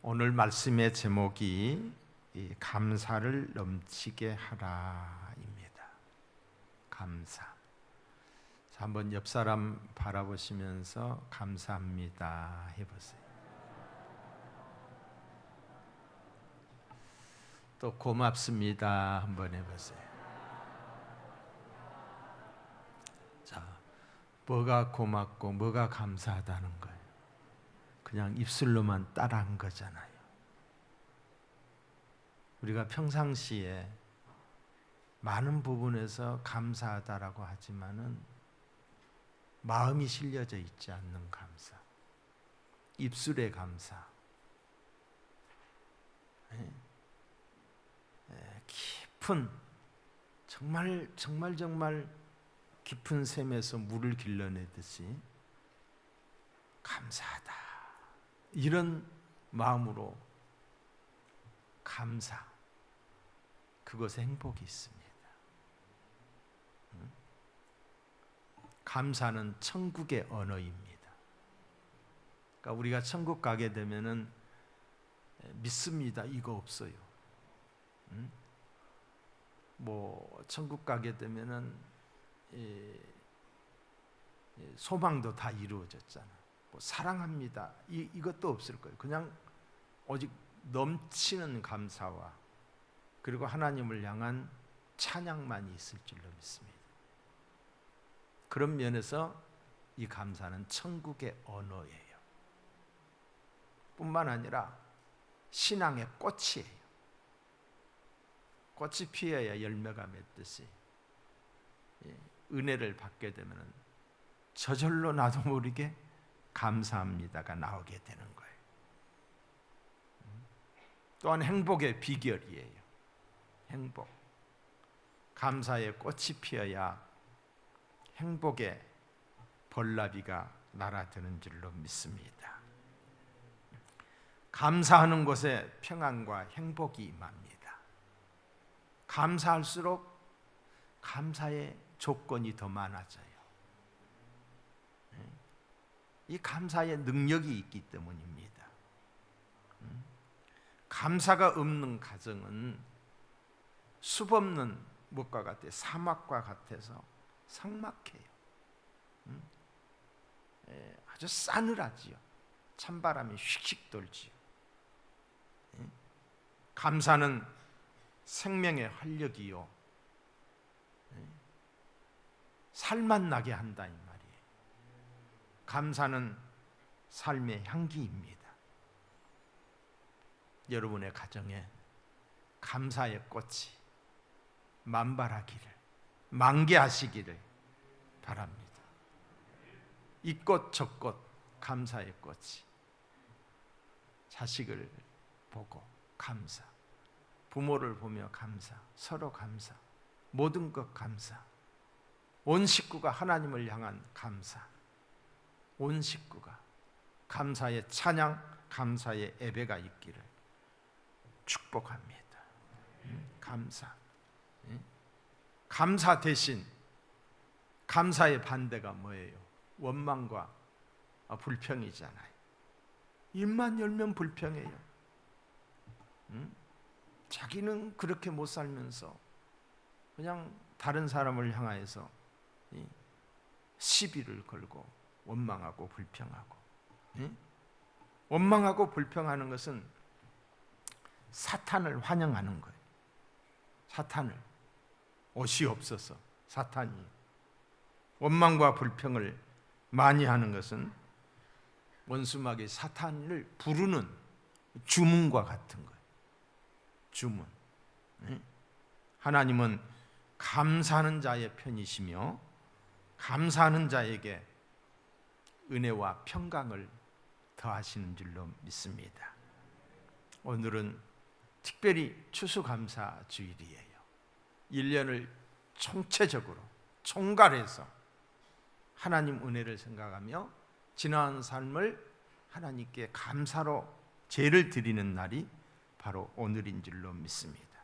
오늘 말씀의 제목이 감사를 넘치게 하라입니다. 감사. 자, 한번 옆 사람 바라보시면서 감사합니다 해보세요. 또 고맙습니다 한번 해보세요. 자, 뭐가 고맙고 뭐가 감사하다는 거예요? 그냥 입술로만 따라한 거잖아요. 우리가 평상시에 많은 부분에서 감사하다라고 하지만은 마음이 실려져 있지 않는 감사, 입술의 감사, 깊은 정말 깊은 샘에서 물을 길러내듯이 감사하다, 이런 마음으로 감사, 그것에 행복이 있습니다. 감사는 천국의 언어입니다. 그러니까 우리가 천국 가게 되면은 믿습니다, 이거 없어요. 뭐 천국 가게 되면은 소망도 다 이루어졌잖아. 뭐 사랑합니다, 이것도 없을 거예요. 그냥 오직 넘치는 감사와 그리고 하나님을 향한 찬양만이 있을 줄로 믿습니다. 그런 면에서 이 감사는 천국의 언어예요. 뿐만 아니라 신앙의 꽃이에요. 꽃이 피어야 열매가 맺듯이 은혜를 받게 되면 저절로 나도 모르게 감사합니다가 나오게 되는 거예요. 또한 행복의 비결이에요. 행복. 감사의 꽃이 피어야 행복의 벌나비가 날아드는 줄로 믿습니다. 감사하는 곳에 평안과 행복이 임합니다. 감사할수록 감사의 조건이 더 많아져요. 이 감사의 능력이 있기 때문입니다. 감사가 없는 가정은 숲 없는 무엇과 같아요? 사막과 같아서 삭막해요. 아주 싸늘하지요. 찬바람이 휙휙 돌지요. 감사는 생명의 활력이요, 살맛 나게 한다 이 말이에요. 감사는 삶의 향기입니다. 여러분의 가정에 감사의 꽃이 만발하기를, 만개하시기를 바랍니다. 이 꽃 저 꽃 감사의 꽃이, 자식을 보고 감사, 부모를 보며 감사, 서로 감사, 모든 것 감사, 온 식구가 하나님을 향한 감사, 온 식구가 감사의 찬양, 감사의 예배가 있기를 축복합니다. 감사. 감사 대신 감사의 반대가 뭐예요? 원망과 불평이잖아요. 입만 열면 불평해요. 자기는 그렇게 못 살면서 그냥 다른 사람을 향하여서 시비를 걸고 원망하고 불평하고. 원망하고 불평하는 것은 사탄을 환영하는 거예요. 사탄을, 옷이 없어서 사탄이 원망과 불평을 많이 하는 것은 원수마귀 사탄을 부르는 주문과 같은 거예요. 주문. 하나님은 감사하는 자의 편이시며 감사하는 자에게 은혜와 평강을 더하시는 줄로 믿습니다. 오늘은 특별히 추수감사주일이에요. 1년을 총체적으로 총괄해서 하나님 은혜를 생각하며 지나간 삶을 하나님께 감사로 제를 드리는 날이 바로 오늘인 줄로 믿습니다.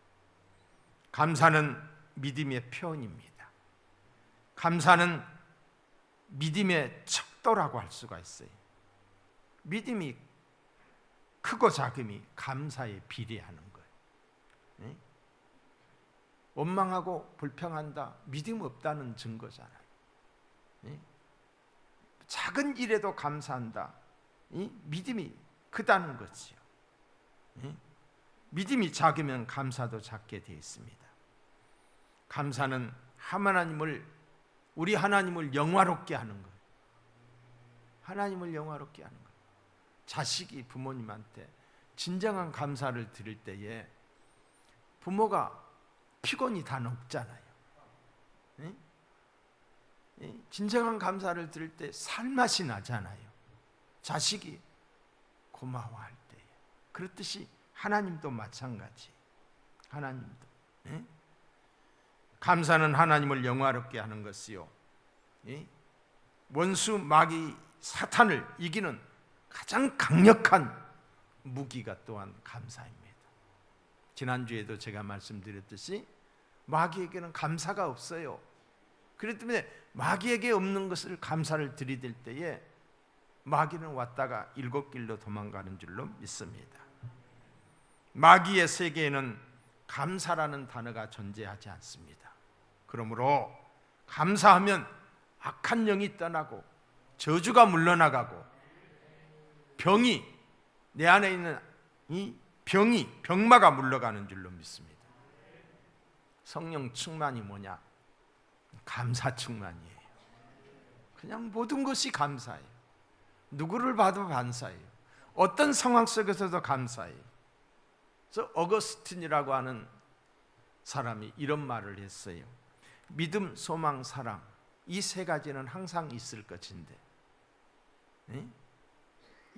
감사는 믿음의 표현입니다. 감사는 믿음의 척도라고 할 수가 있어요. 믿음이 크고 작음이 감사에 비례하는 거예요. 네? 원망하고 불평한다, 믿음 없다는 증거잖아요. 네? 작은 일에도 감사한다, 믿음이 크다는 거지요. 네? 믿음이 작으면 감사도 작게 되어 있습니다. 감사는 우리 하나님을 영화롭게 하는 거예요. 하나님을 영화롭게 하는 거예요. 자식이 부모님한테 진정한 감사를 드릴 때에 부모가 피곤이 다 녹잖아요. 네? 진정한 감사를 드릴 때 살맛이 나잖아요. 자식이 고마워할 때에. 그렇듯이 하나님도 마찬가지. 하나님도. 네? 감사는 하나님을 영화롭게 하는 것이요, 원수 마귀 사탄을 이기는 가장 강력한 무기가 또한 감사입니다. 지난주에도 제가 말씀드렸듯이 마귀에게는 감사가 없어요. 그렇기 때문에 마귀에게 없는 것을 감사를 들이댈 때에 마귀는 왔다가 일곱 길로 도망가는 줄로 믿습니다. 마귀의 세계에는 감사라는 단어가 존재하지 않습니다. 그러므로 감사하면 악한 영이 떠나고 저주가 물러나가고 내 안에 있는 이 병마가 물러가는 줄로 믿습니다. 성령 충만이 뭐냐? 감사 충만이에요. 그냥 모든 것이 감사해요. 누구를 봐도 감사해요. 어떤 상황 속에서도 감사해요. 그래서 어거스틴이라고 하는 사람이 이런 말을 했어요. 믿음, 소망, 사랑, 이 세 가지는 항상 있을 것인데,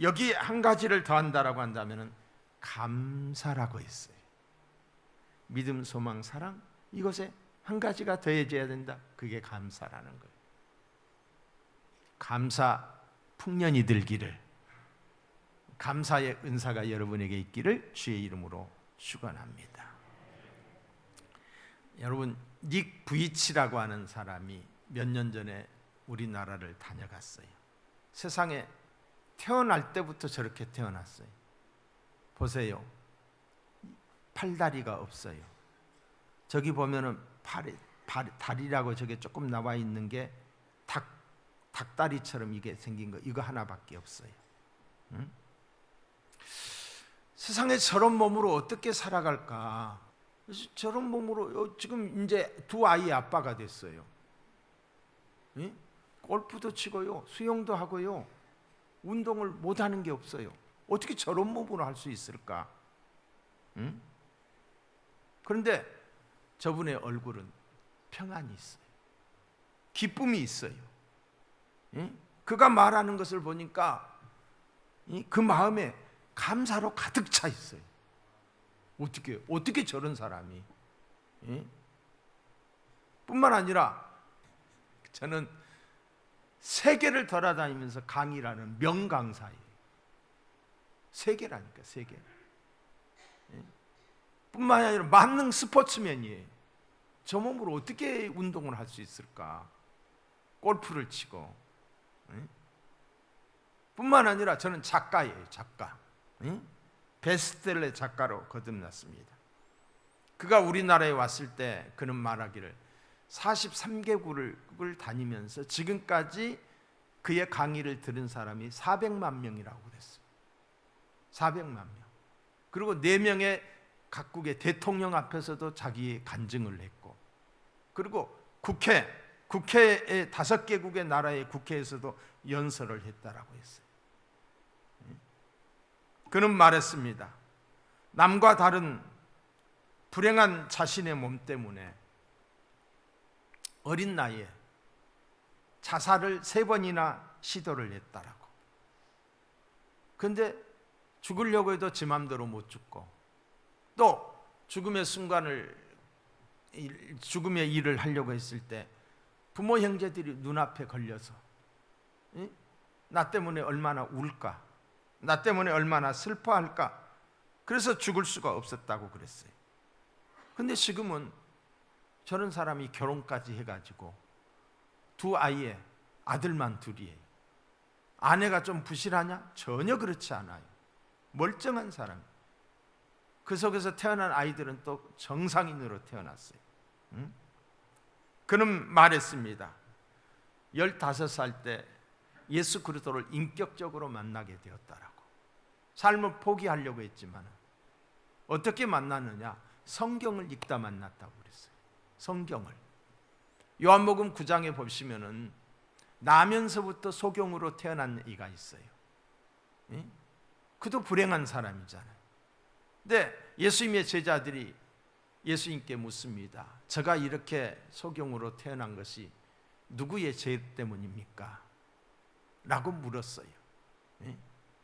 여기 한 가지를 더한다라고 한다면 감사라고 했어요. 믿음, 소망, 사랑, 이것에 한 가지가 더해져야 된다. 그게 감사라는 거예요. 감사 풍년이 들기를, 감사의 은사가 여러분에게 있기를 주의 이름으로 축원합니다. 여러분, 닉 부이치라고 하는 사람이 몇 년 전에 우리나라를 다녀갔어요. 세상에 태어날 때부터 저렇게 태어났어요. 보세요. 팔다리가 없어요. 저기 보면은 다리라고 저게 조금 나와 있는 게 닭다리처럼 이게 생긴 거, 이거 하나밖에 없어요. 응? 세상에 저런 몸으로 어떻게 살아갈까? 저런 몸으로 지금 이제 두 아이의 아빠가 됐어요. 응? 골프도 치고요, 수영도 하고요, 운동을 못하는 게 없어요. 어떻게 저런 몸으로 할 수 있을까? 응? 그런데 저분의 얼굴은 평안이 있어요. 기쁨이 있어요. 응? 그가 말하는 것을 보니까 그 마음에 감사로 가득 차 있어요. 어떻게 저런 사람이? 뿐만 아니라 저는 세계를 돌아다니면서 강의라는 명강사예요. 세계라니까, 세계. 뿐만 아니라 만능 스포츠맨이에요. 저 몸으로 어떻게 운동을 할 수 있을까? 골프를 치고. 뿐만 아니라 저는 작가예요, 작가. 베스트셀러 작가로 거듭났습니다. 그가 우리나라에 왔을 때 그는 말하기를 43개국을 다니면서 지금까지 그의 강의를 들은 사람이 400만 명이라고 그랬어요. 400만 명. 그리고 4명의 각국의 대통령 앞에서도 자기의 간증을 했고, 그리고 국회의 5개국의 나라의 국회에서도 연설을 했다라고 했어요. 그는 말했습니다. 남과 다른 불행한 자신의 몸 때문에 어린 나이에 자살을 3번이나 시도를 했다라고. 그런데 죽으려고 해도 지 맘대로 못 죽고, 또 죽음의 일을 하려고 했을 때 부모 형제들이 눈앞에 걸려서 나 때문에 얼마나 울까, 나 때문에 얼마나 슬퍼할까, 그래서 죽을 수가 없었다고 그랬어요. 근데 지금은 저런 사람이 결혼까지 해가지고 2 아이에 아들만 2이에요. 아내가 좀 부실하냐? 전혀 그렇지 않아요. 멀쩡한 사람. 그 속에서 태어난 아이들은 또 정상인으로 태어났어요. 그는 말했습니다. 15살 때 예수 그리스도를 인격적으로 만나게 되었다라고. 삶을 포기하려고 했지만 어떻게 만났느냐? 성경을 읽다 만났다고 그랬어요. 성경을. 요한복음 9장에 보시면은 나면서부터 소경으로 태어난 이가 있어요. 그도 불행한 사람이잖아요. 근데 예수님의 제자들이 예수님께 묻습니다. 저가 이렇게 소경으로 태어난 것이 누구의 죄 때문입니까? 라고 물었어요.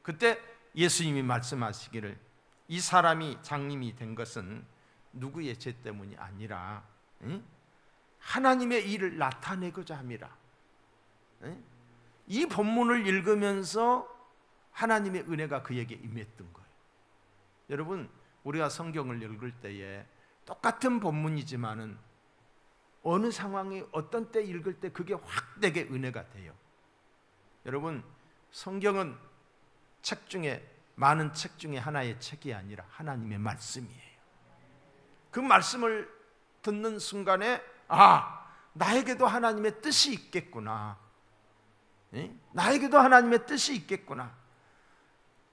그때 예수님이 말씀하시기를 이 사람이 장님이 된 것은 누구의 죄 때문이 아니라 하나님의 일을 나타내고자 함이라. 이 본문을 읽으면서 하나님의 은혜가 그에게 임했던 거예요. 여러분, 우리가 성경을 읽을 때에 똑같은 본문이지만은 어느 상황이 어떤 때 읽을 때 그게 확 되게 은혜가 돼요. 여러분, 성경은 책 중에 많은 책 중에 하나의 책이 아니라 하나님의 말씀이에요. 그 말씀을 듣는 순간에 나에게도 하나님의 뜻이 있겠구나. 나에게도 하나님의 뜻이 있겠구나.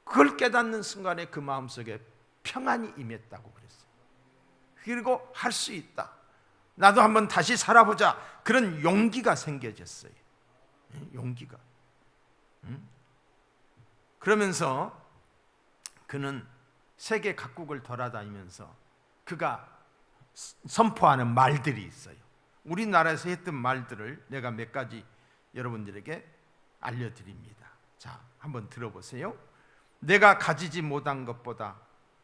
그걸 깨닫는 순간에 그 마음속에 평안이 임했다고 그랬어요. 그리고 할 수 있다. 나도 한번 다시 살아보자. 그런 용기가 생겨졌어요. 용기가. 그러면서 그는 세계 각국을 돌아다니면서 그가 선포하는 말들이 있어요. 우리나라에서 했던 말들을 내가 몇 가지 여러분들에게 알려드립니다. 자, 한번 들어보세요. 내가 가지지 못한 것보다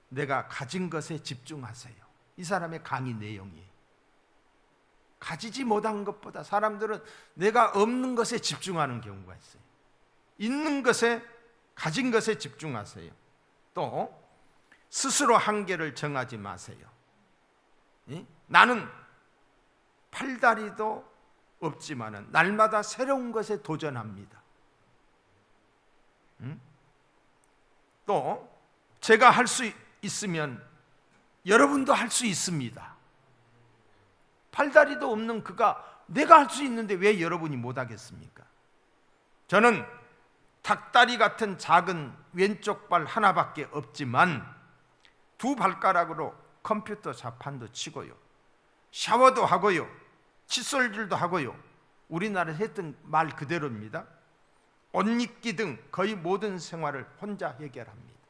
내가 가진 것에 집중하세요. 이 사람의 강의 내용이에요. 가지지 못한 것보다 사람들은 내가 없는 것에 집중하는 경우가 있어요. 있는 것에, 가진 것에 집중하세요. 또 스스로 한계를 정하지 마세요. 나는 팔다리도 없지만은 날마다 새로운 것에 도전합니다. 또 제가 할 수 있으면 여러분도 할 수 있습니다. 팔다리도 없는 그가 내가 할 수 있는데 왜 여러분이 못하겠습니까? 저는 닭다리 같은 작은 왼쪽 발 하나밖에 없지만 2발가락으로 컴퓨터 자판도 치고요, 샤워도 하고요, 칫솔질도 하고요. 우리나라에서 했던 말 그대로입니다. 옷 입기 등 거의 모든 생활을 혼자 해결합니다.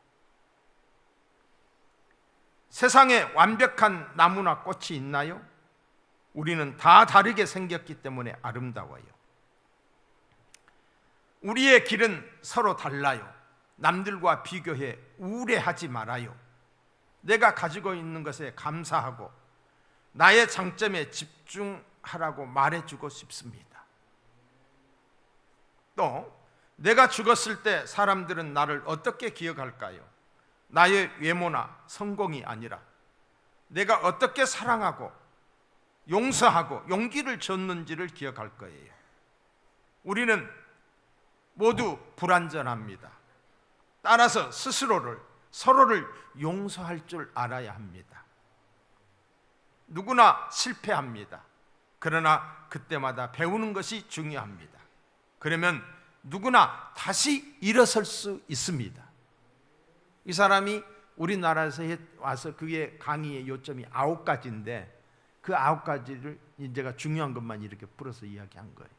세상에 완벽한 나무나 꽃이 있나요? 우리는 다 다르게 생겼기 때문에 아름다워요. 우리의 길은 서로 달라요. 남들과 비교해 우울해하지 말아요. 내가 가지고 있는 것에 감사하고 나의 장점에 집중하라고 말해주고 싶습니다. 또 내가 죽었을 때 사람들은 나를 어떻게 기억할까요? 나의 외모나 성공이 아니라 내가 어떻게 사랑하고 용서하고 용기를 줬는지를 기억할 거예요. 우리는 모두 불완전합니다. 따라서 서로를 용서할 줄 알아야 합니다. 누구나 실패합니다. 그러나 그때마다 배우는 것이 중요합니다. 그러면 누구나 다시 일어설 수 있습니다. 이 사람이 우리나라에서 와서 그의 강의의 요점이 9가지인데 그 9가지를 제가 중요한 것만 이렇게 풀어서 이야기한 거예요.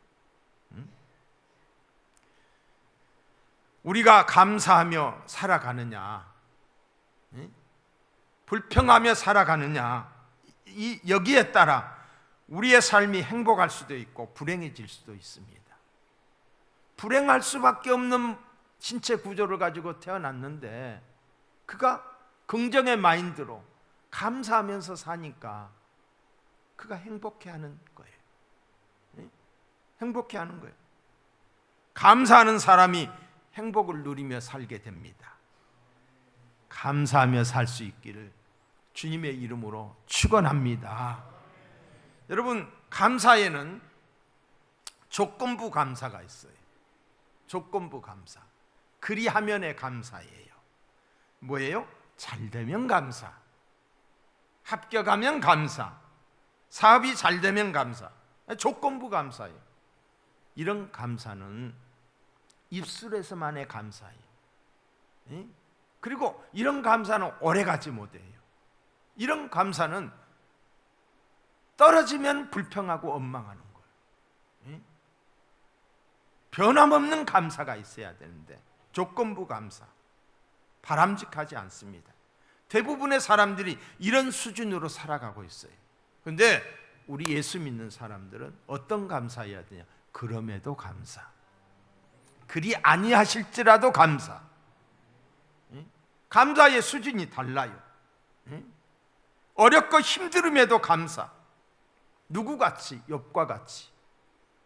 우리가 감사하며 살아가느냐, 불평하며 살아가느냐, 여기에 따라 우리의 삶이 행복할 수도 있고 불행해질 수도 있습니다. 불행할 수밖에 없는 신체 구조를 가지고 태어났는데 그가 긍정의 마인드로 감사하면서 사니까 그가 행복해하는 거예요. 행복해하는 거예요. 감사하는 사람이 행복을 누리며 살게 됩니다. 감사하며 살 수 있기를 주님의 이름으로 축원합니다. 여러분, 감사에는 조건부 감사가 있어요. 조건부 감사. 그리하면의 감사예요. 뭐예요? 잘 되면 감사, 합격하면 감사, 사업이 잘 되면 감사, 조건부 감사예요. 이런 감사는 입술에서만의 감사예요. 그리고 이런 감사는 오래가지 못해요. 이런 감사는 떨어지면 불평하고 원망하는 거예요. 변함없는 감사가 있어야 되는데 조건부 감사, 바람직하지 않습니다. 대부분의 사람들이 이런 수준으로 살아가고 있어요. 그런데 우리 예수 믿는 사람들은 어떤 감사해야 되냐? 그럼에도 감사, 그리 아니하실지라도 감사. 감사의 수준이 달라요. 어렵고 힘들음에도 감사. 누구같이? 욥과 같이.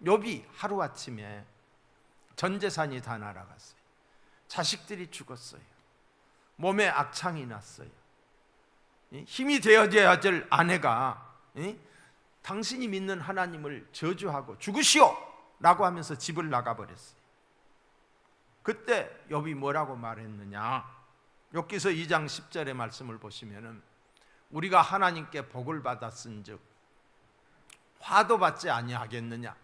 욥이 하루아침에 전 재산이 다 날아갔어요. 자식들이 죽었어요. 몸에 악창이 났어요. 힘이 되어져야 될 아내가 당신이 믿는 하나님을 저주하고 죽으시오 라고 하면서 집을 나가버렸어요. 그때 욥이 뭐라고 말했느냐? 욥기서 2장 10절의 말씀을 보시면은 우리가 하나님께 복을 받았은즉 화도 받지 아니하겠느냐?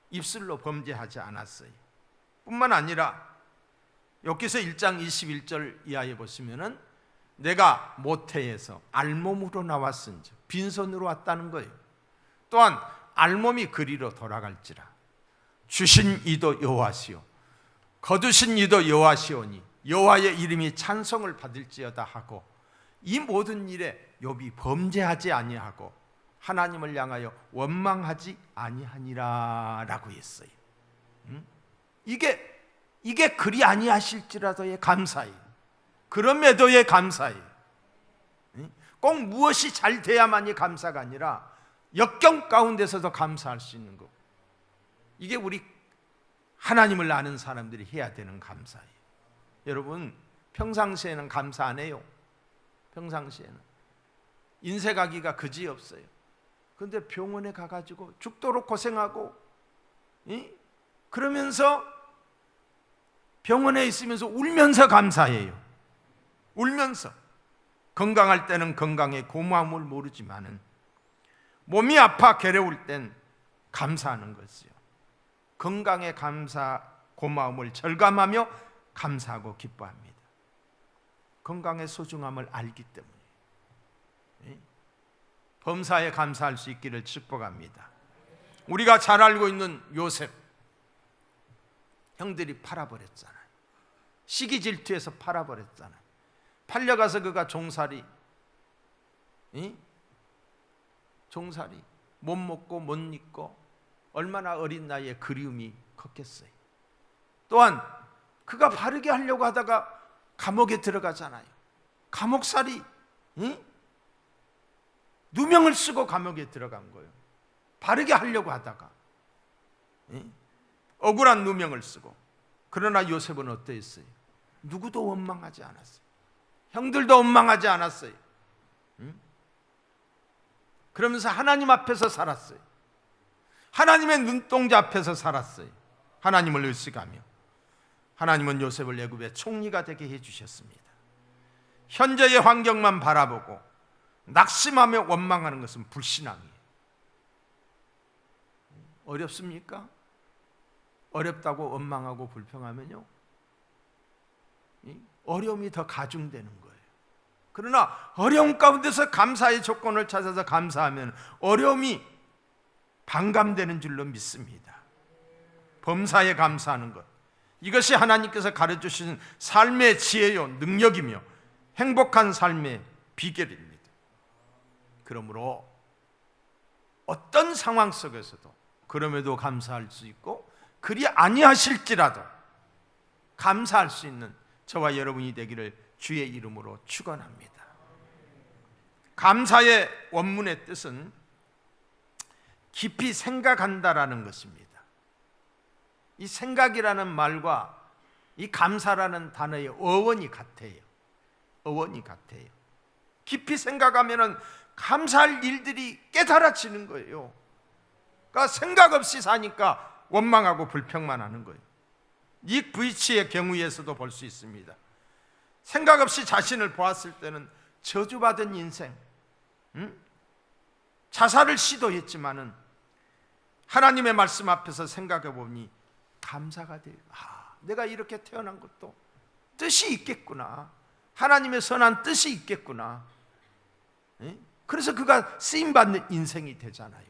입술로 범죄하지 않았어요. 뿐만 아니라 욥기서 1장 21절 이하에 보시면은 내가 모태에서 알몸으로 나왔은즉 빈손으로 왔다는 거예요. 또한 알몸이 그리로 돌아갈지라 주신 이도 여호와시오 거두신 이도 여호와시오니 여호와의 이름이 찬송을 받을지어다 하고 이 모든 일에 욥이 범죄하지 아니하고 하나님을 향하여 원망하지 아니하니라 라고 했어요. 이게 그리 아니하실지라도의 감사예요. 그럼에도의 감사예요. 꼭 무엇이 잘 돼야만이 감사가 아니라 역경 가운데서도 감사할 수 있는 것. 이게 우리 하나님을 아는 사람들이 해야 되는 감사예요. 여러분 평상시에는 감사 안 해요. 평상시에는 인쇄가기가 그지없어요. 그런데 병원에 가가지고 죽도록 고생하고 그러면서 병원에 있으면서 울면서 감사해요. 울면서. 건강할 때는 건강의 고마움을 모르지만은 몸이 아파 괴로울 땐 감사하는 것이요. 건강의 감사, 고마움을 절감하며 감사하고 기뻐합니다. 건강의 소중함을 알기 때문에 범사에 감사할 수 있기를 축복합니다. 우리가 잘 알고 있는 요셉, 형들이 팔아버렸잖아요. 시기 질투해서 팔아버렸잖아요. 팔려가서 그가 종살이 못 먹고 못 입고 얼마나 어린 나이에 그리움이 컸겠어요. 또한 그가 바르게 하려고 하다가 감옥에 들어가잖아요. 감옥살이 누명을 쓰고 감옥에 들어간 거예요. 바르게 하려고 하다가 억울한 누명을 쓰고. 그러나 요셉은 어떠했어요? 누구도 원망하지 않았어요. 형들도 원망하지 않았어요. 그러면서 하나님 앞에서 살았어요. 하나님의 눈동자 앞에서 살았어요. 하나님을 의식하며. 하나님은 요셉을 애굽의 총리가 되게 해주셨습니다. 현재의 환경만 바라보고 낙심하며 원망하는 것은 불신앙이에요. 어렵습니까? 어렵다고 원망하고 불평하면요, 어려움이 더 가중되는 거예요. 그러나 어려움 가운데서 감사의 조건을 찾아서 감사하면 어려움이 반감되는 줄로 믿습니다. 범사에 감사하는 것, 이것이 하나님께서 가르쳐주신 삶의 지혜요 능력이며 행복한 삶의 비결입니다. 그러므로 어떤 상황 속에서도 그럼에도 감사할 수 있고 그리 아니하실지라도 감사할 수 있는 저와 여러분이 되기를 주의 이름으로 축원합니다. 감사의 원문의 뜻은 깊이 생각한다라는 것입니다. 이 생각이라는 말과 이 감사라는 단어의 어원이 같아요. 어원이 같아요. 깊이 생각하면은 감사할 일들이 깨달아지는 거예요. 그러니까 생각 없이 사니까 원망하고 불평만 하는 거예요. 닉 부이치의 경우에서도 볼 수 있습니다. 생각 없이 자신을 보았을 때는 저주받은 인생, 자살을 시도했지만은 하나님의 말씀 앞에서 생각해 보니 감사가 돼요. 내가 이렇게 태어난 것도 뜻이 있겠구나. 하나님의 선한 뜻이 있겠구나. 그래서 그가 쓰임받는 인생이 되잖아요.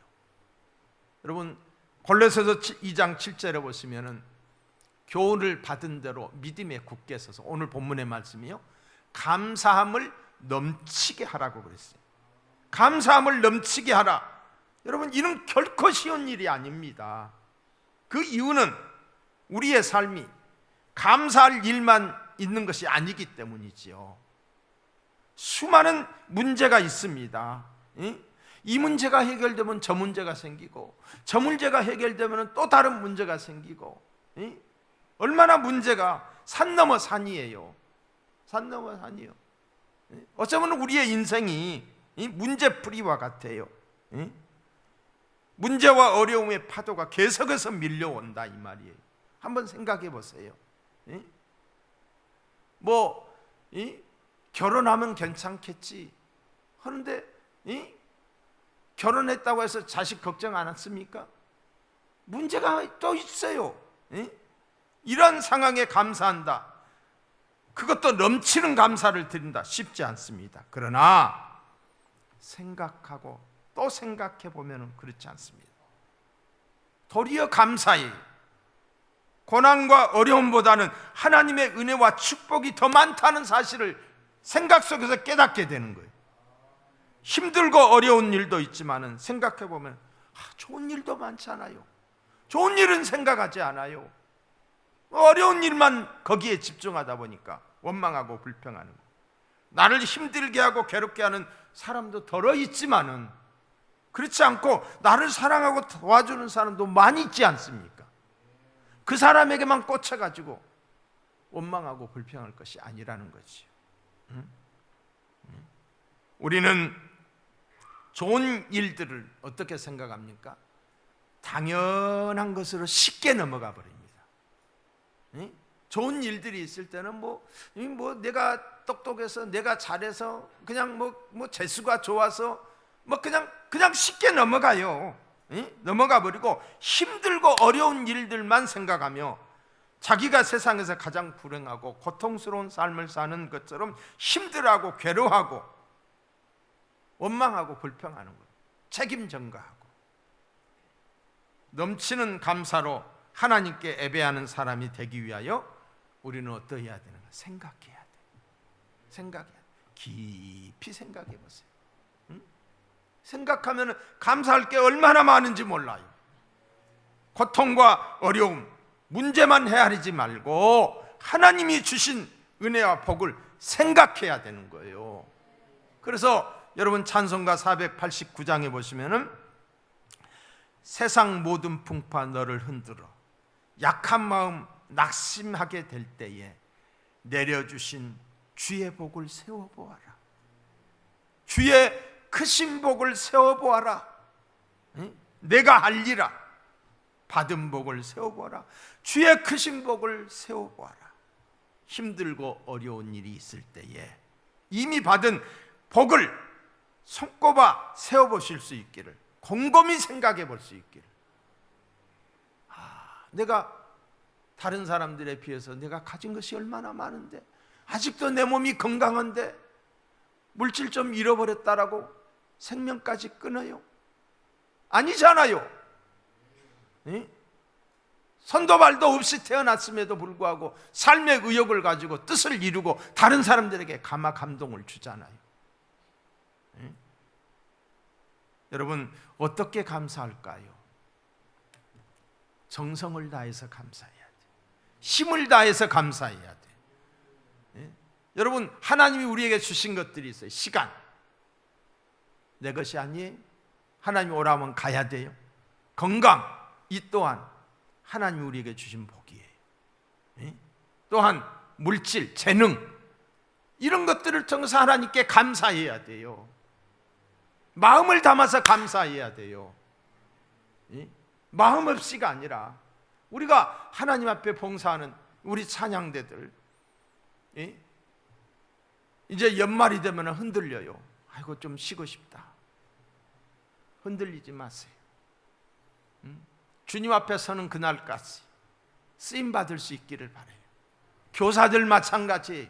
여러분, 골로새서 2장 7절에 보시면은 교훈을 받은 대로 믿음에 굳게 서서, 오늘 본문의 말씀이요, 감사함을 넘치게 하라고 그랬어요. 감사함을 넘치게 하라. 여러분, 이는 결코 쉬운 일이 아닙니다. 그 이유는 우리의 삶이 감사할 일만 있는 것이 아니기 때문이지요. 수많은 문제가 있습니다. 이 문제가 해결되면 저 문제가 생기고, 저 문제가 해결되면 또 다른 문제가 생기고, 얼마나 문제가 산 넘어 산이에요. 산 넘어 산이요. 어쩌면 우리의 인생이 문제풀이와 같아요. 문제와 어려움의 파도가 계속해서 밀려온다 이 말이에요. 한번 생각해 보세요. 결혼하면 괜찮겠지 하는데 결혼했다고 해서 자식 걱정 안 했습니까? 문제가 또 있어요. 이런 상황에 감사한다, 그것도 넘치는 감사를 드린다, 쉽지 않습니다. 그러나 생각하고 또 생각해 보면 그렇지 않습니다. 도리어 감사해요. 고난과 어려움보다는 하나님의 은혜와 축복이 더 많다는 사실을 생각 속에서 깨닫게 되는 거예요. 힘들고 어려운 일도 있지만은 생각해 보면 좋은 일도 많잖아요. 좋은 일은 생각하지 않아요. 어려운 일만 거기에 집중하다 보니까 원망하고 불평하는 거. 나를 힘들게 하고 괴롭게 하는 사람도 덜어 있지만은 그렇지 않고 나를 사랑하고 도와주는 사람도 많이 있지 않습니까? 그 사람에게만 꽂혀가지고 원망하고 불평할 것이 아니라는 거지. 우리는 좋은 일들을 어떻게 생각합니까? 당연한 것으로 쉽게 넘어가 버립니다. 좋은 일들이 있을 때는 내가 똑똑해서, 내가 잘해서, 그냥 재수가 좋아서 그냥 쉽게 넘어가요. 넘어가 버리고 힘들고 어려운 일들만 생각하며 자기가 세상에서 가장 불행하고 고통스러운 삶을 사는 것처럼 힘들어하고 괴로워하고 원망하고 불평하는 거예요. 책임 전가하고. 넘치는 감사로 하나님께 예배하는 사람이 되기 위하여 우리는 어떠해야 되는가? 생각해야 돼. 생각해야 돼. 깊이 생각해 보세요. 생각하면 감사할 게 얼마나 많은지 몰라요. 고통과 어려움, 문제만 헤아리지 말고 하나님이 주신 은혜와 복을 생각해야 되는 거예요. 그래서 여러분, 찬송가 489장에 보시면은 세상 모든 풍파 너를 흔들어 약한 마음 낙심하게 될 때에 내려주신 주의 복을 세워보아라. 주의 크신 복을 세워보아라. 내가 알리라. 받은 복을 세워보아라. 주의 크신 복을 세워보아라. 힘들고 어려운 일이 있을 때에 이미 받은 복을 손꼽아 세워보실 수 있기를, 곰곰이 생각해 볼 수 있기를. 내가 다른 사람들에 비해서 내가 가진 것이 얼마나 많은데, 아직도 내 몸이 건강한데 물질 좀 잃어버렸다라고 생명까지 끊어요? 아니잖아요. 손도 발도 없이 태어났음에도 불구하고 삶의 의욕을 가지고 뜻을 이루고 다른 사람들에게 감동을 주잖아요. 여러분, 어떻게 감사할까요? 정성을 다해서 감사해야 돼. 힘을 다해서 감사해야 돼. 여러분, 하나님이 우리에게 주신 것들이 있어요. 시간, 내 것이 아니에요. 하나님이 오라면 가야 돼요. 건강, 이 또한 하나님이 우리에게 주신 복이에요. 또한 물질, 재능, 이런 것들을 통해서 하나님께 감사해야 돼요. 마음을 담아서 감사해야 돼요. 마음 없이가 아니라 우리가 하나님 앞에 봉사하는 우리 찬양대들, 이제 연말이 되면 흔들려요. 아이고 좀 쉬고 싶다. 흔들리지 마세요. 주님 앞에 서는 그날까지 쓰임 받을 수 있기를 바라요. 교사들 마찬가지.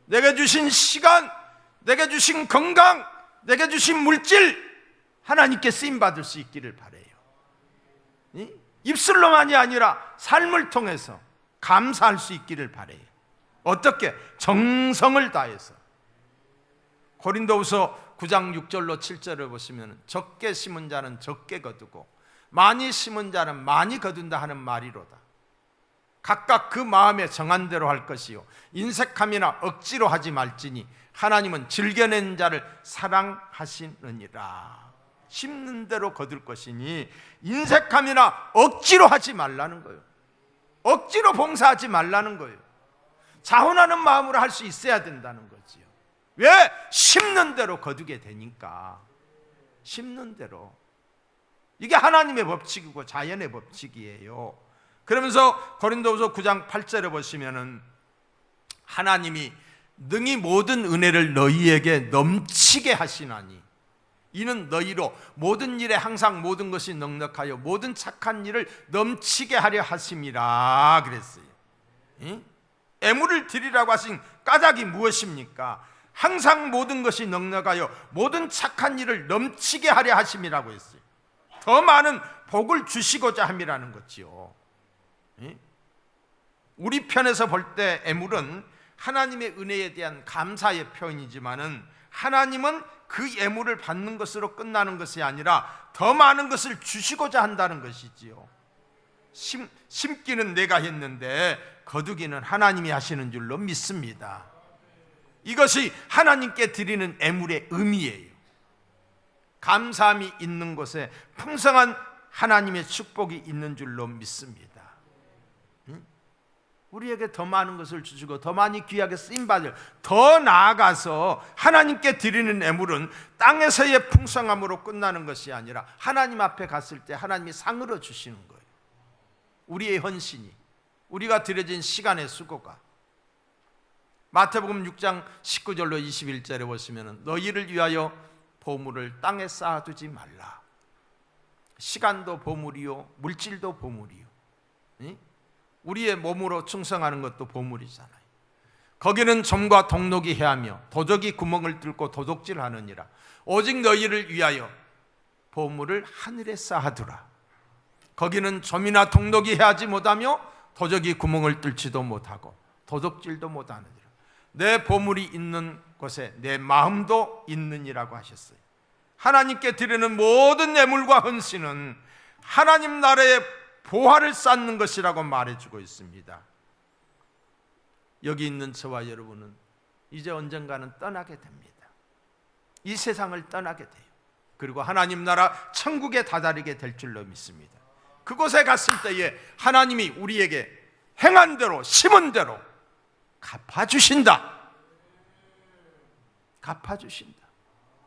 내게 주신 시간, 내게 주신 건강, 내게 주신 물질 하나님께 쓰임 받을 수 있기를 바라요. 입술로만이 아니라 삶을 통해서 감사할 수 있기를 바라요. 어떻게? 정성을 다해서. 고린도후서 9장 6절로 7절을 보시면 적게 심은 자는 적게 거두고 많이 심은 자는 많이 거둔다 하는 말이로다. 각각 그 마음에 정한 대로 할 것이요 인색함이나 억지로 하지 말지니 하나님은 즐겨낸 자를 사랑하시느니라. 심는 대로 거둘 것이니 인색함이나 억지로 하지 말라는 거예요. 억지로 봉사하지 말라는 거예요. 자원하는 마음으로 할 수 있어야 된다는 거지요. 왜? 심는 대로 거두게 되니까. 심는 대로. 이게 하나님의 법칙이고 자연의 법칙이에요. 그러면서 고린도후서 9장 8절에 보시면은 하나님이 능히 모든 은혜를 너희에게 넘치게 하시나니 이는 너희로 모든 일에 항상 모든 것이 넉넉하여 모든 착한 일을 넘치게 하려 하심이라 그랬어요. 애물을 드리라고 하신 까닭이 무엇입니까? 항상 모든 것이 넉넉하여 모든 착한 일을 넘치게 하려 하심이라고 했어요. 더 많은 복을 주시고자 함이라는 거지요. 우리 편에서 볼 때 애물은 하나님의 은혜에 대한 감사의 표현이지만은 하나님은 그 예물을 받는 것으로 끝나는 것이 아니라 더 많은 것을 주시고자 한다는 것이지요. 심기는 내가 했는데 거두기는 하나님이 하시는 줄로 믿습니다. 이것이 하나님께 드리는 예물의 의미예요. 감사함이 있는 곳에 풍성한 하나님의 축복이 있는 줄로 믿습니다. 우리에게 더 많은 것을 주시고 더 많이 귀하게 쓰임받을, 더 나아가서 하나님께 드리는 예물은 땅에서의 풍성함으로 끝나는 것이 아니라 하나님 앞에 갔을 때 하나님이 상으로 주시는 거예요. 우리의 헌신이, 우리가 드려진 시간의 수고가. 마태복음 6장 19절로 21절에 보시면 너희를 위하여 보물을 땅에 쌓아두지 말라. 시간도 보물이요 물질도 보물이요. 우리의 몸으로 충성하는 것도 보물이잖아요. 거기는 점과 동록이 해하며 도적이 구멍을 뚫고 도둑질하느니라. 오직 너희를 위하여 보물을 하늘에 쌓아두라. 거기는 점이나 동록이 해하지 못하며 도적이 구멍을 뚫지도 못하고 도둑질도 못하느니라. 내 보물이 있는 곳에 내 마음도 있느니라고 하셨어요. 하나님께 드리는 모든 예물과 헌신은 하나님 나라의 보화를 쌓는 것이라고 말해주고 있습니다. 여기 있는 저와 여러분은 이제 언젠가는 떠나게 됩니다. 이 세상을 떠나게 돼요. 그리고 하나님 나라 천국에 다다르게 될 줄로 믿습니다. 그곳에 갔을 때에 하나님이 우리에게 행한 대로 심은 대로 갚아주신다. 갚아주신다.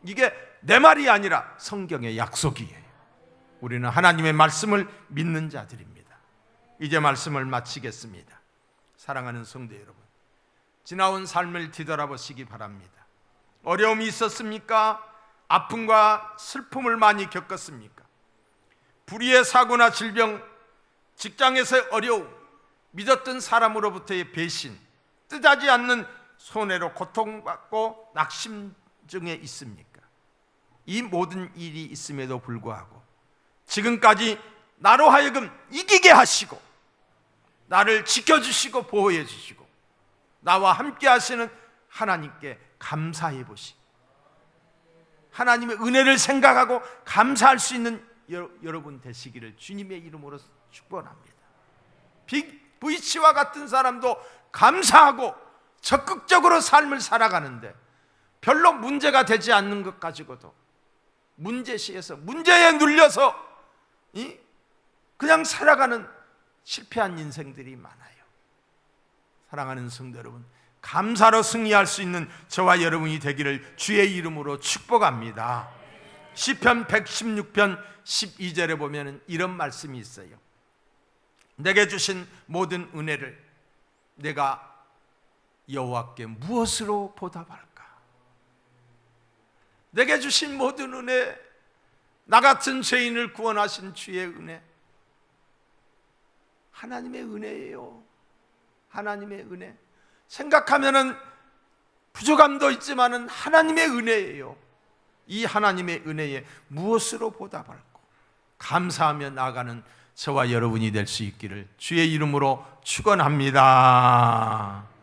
이게 내 말이 아니라 성경의 약속이에요. 우리는 하나님의 말씀을 믿는 자들입니다. 이제 말씀을 마치겠습니다. 사랑하는 성도 여러분, 지나온 삶을 뒤돌아보시기 바랍니다. 어려움이 있었습니까? 아픔과 슬픔을 많이 겪었습니까? 불의의 사고나 질병, 직장에서의 어려움, 믿었던 사람으로부터의 배신, 뜻하지 않는 손해로 고통받고 낙심증에 있습니까? 이 모든 일이 있음에도 불구하고 지금까지 나로 하여금 이기게 하시고 나를 지켜주시고 보호해 주시고 나와 함께 하시는 하나님께 감사해 보시고 하나님의 은혜를 생각하고 감사할 수 있는 여러분 되시기를 주님의 이름으로 축원합니다. VC와 같은 사람도 감사하고 적극적으로 삶을 살아가는데 별로 문제가 되지 않는 것 가지고도 문제시에서 문제에 눌려서 그냥 살아가는 실패한 인생들이 많아요. 사랑하는 성도 여러분, 감사로 승리할 수 있는 저와 여러분이 되기를 주의 이름으로 축복합니다. 시편 116편 12절에 보면 이런 말씀이 있어요. 내게 주신 모든 은혜를 내가 여호와께 무엇으로 보답할까? 내게 주신 모든 은혜, 나 같은 죄인을 구원하신 주의 은혜, 하나님의 은혜예요. 하나님의 은혜. 생각하면은 부족함도 있지만은 하나님의 은혜예요. 이 하나님의 은혜에 무엇으로 보답할까? 감사하며 나아가는 저와 여러분이 될 수 있기를 주의 이름으로 축원합니다.